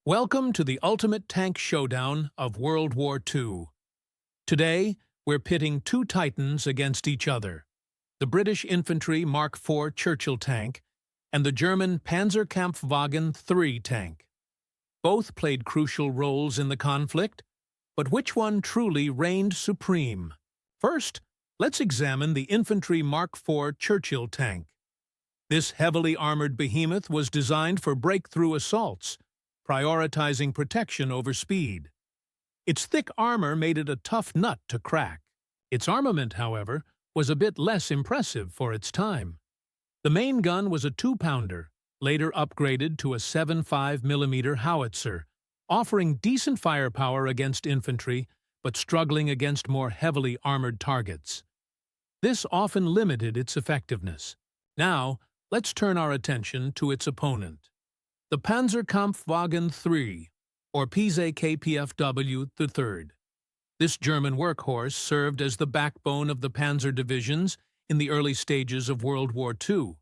Welcome to the ultimate tank showdown of World War II. Today, we're pitting two titans against each other, the British infantry Mark IV Churchill tank and the German Panzerkampfwagen III tank. Both played crucial roles in the conflict, but which one truly reigned supreme? First, let's examine the infantry Mark IV Churchill tank. This heavily armored behemoth was designed for breakthrough assaults, prioritizing protection over speed. Its thick armor made it a tough nut to crack. Its armament, however, was a bit less impressive for its time. The main gun was a 2-pounder, later upgraded to a 7.5mm howitzer, offering decent firepower against infantry, but struggling against more heavily armored targets. This often limited its effectiveness. Now, let's turn our attention to its opponent. The Panzerkampfwagen III, or PZKPFW III. This German workhorse served as the backbone of the Panzer divisions in the early stages of World War II.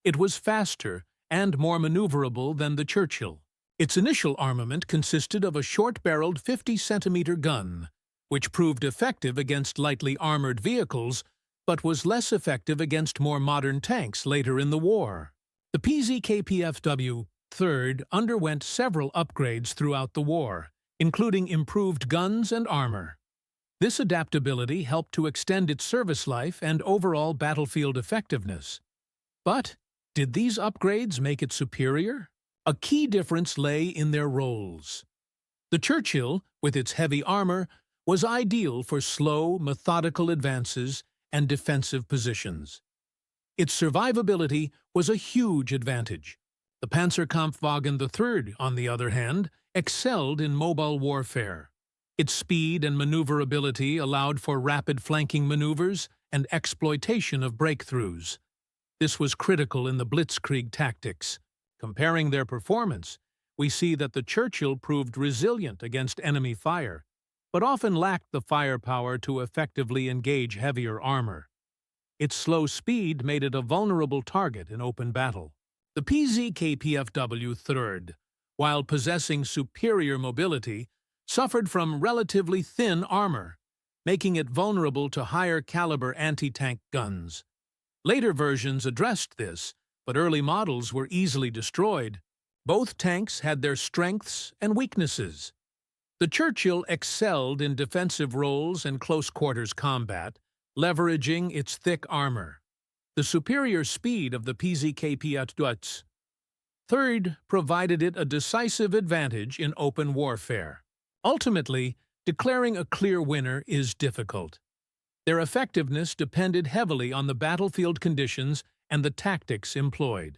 It was faster and more maneuverable than the Churchill. Its initial armament consisted of a short-barreled 50-centimeter gun, which proved effective against lightly armored vehicles, but was less effective against more modern tanks later in the war. The PZKPFW III underwent several upgrades throughout the war, including improved guns and armor. This adaptability helped to extend its service life and overall battlefield effectiveness. But did these upgrades make it superior? A key difference lay in their roles. The Churchill, with its heavy armor, was ideal for slow, methodical advances and defensive positions. Its survivability was a huge advantage. The Panzerkampfwagen III, on the other hand, excelled in mobile warfare. Its speed and maneuverability allowed for rapid flanking maneuvers and exploitation of breakthroughs. This was critical in the blitzkrieg tactics. Comparing their performance, we see that the Churchill proved resilient against enemy fire, but often lacked the firepower to effectively engage heavier armor. Its slow speed made it a vulnerable target in open battle. The PZKPFW III, while possessing superior mobility, suffered from relatively thin armor, making it vulnerable to higher-caliber anti-tank guns. Later versions addressed this, but early models were easily destroyed. Both tanks had their strengths and weaknesses. The Churchill excelled in defensive roles and close-quarters combat, leveraging its thick armor. The superior speed of the PZKPFW III provided it a decisive advantage in open warfare. Ultimately, declaring a clear winner is difficult. Their effectiveness depended heavily on the battlefield conditions and the tactics employed.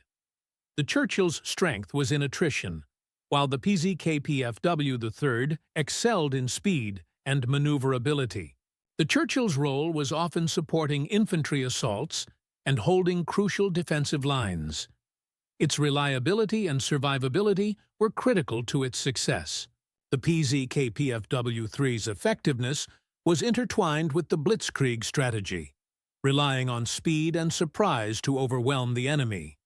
The Churchill's strength was in attrition, while the PZKPFW III excelled in speed and maneuverability. The Churchill's role was often supporting infantry assaults and holding crucial defensive lines. Its reliability and survivability were critical to its success. The PZKPFW III's effectiveness was intertwined with the blitzkrieg strategy, relying on speed and surprise to overwhelm the enemy.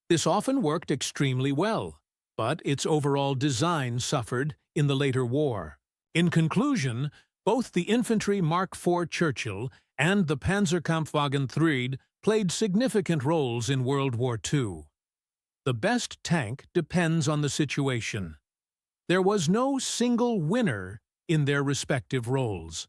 This often worked extremely well, but its overall design suffered in the later war. In conclusion, both the infantry Mark IV Churchill and the Panzerkampfwagen III played significant roles in World War II. The best tank depends on the situation. There was no single winner in their respective roles.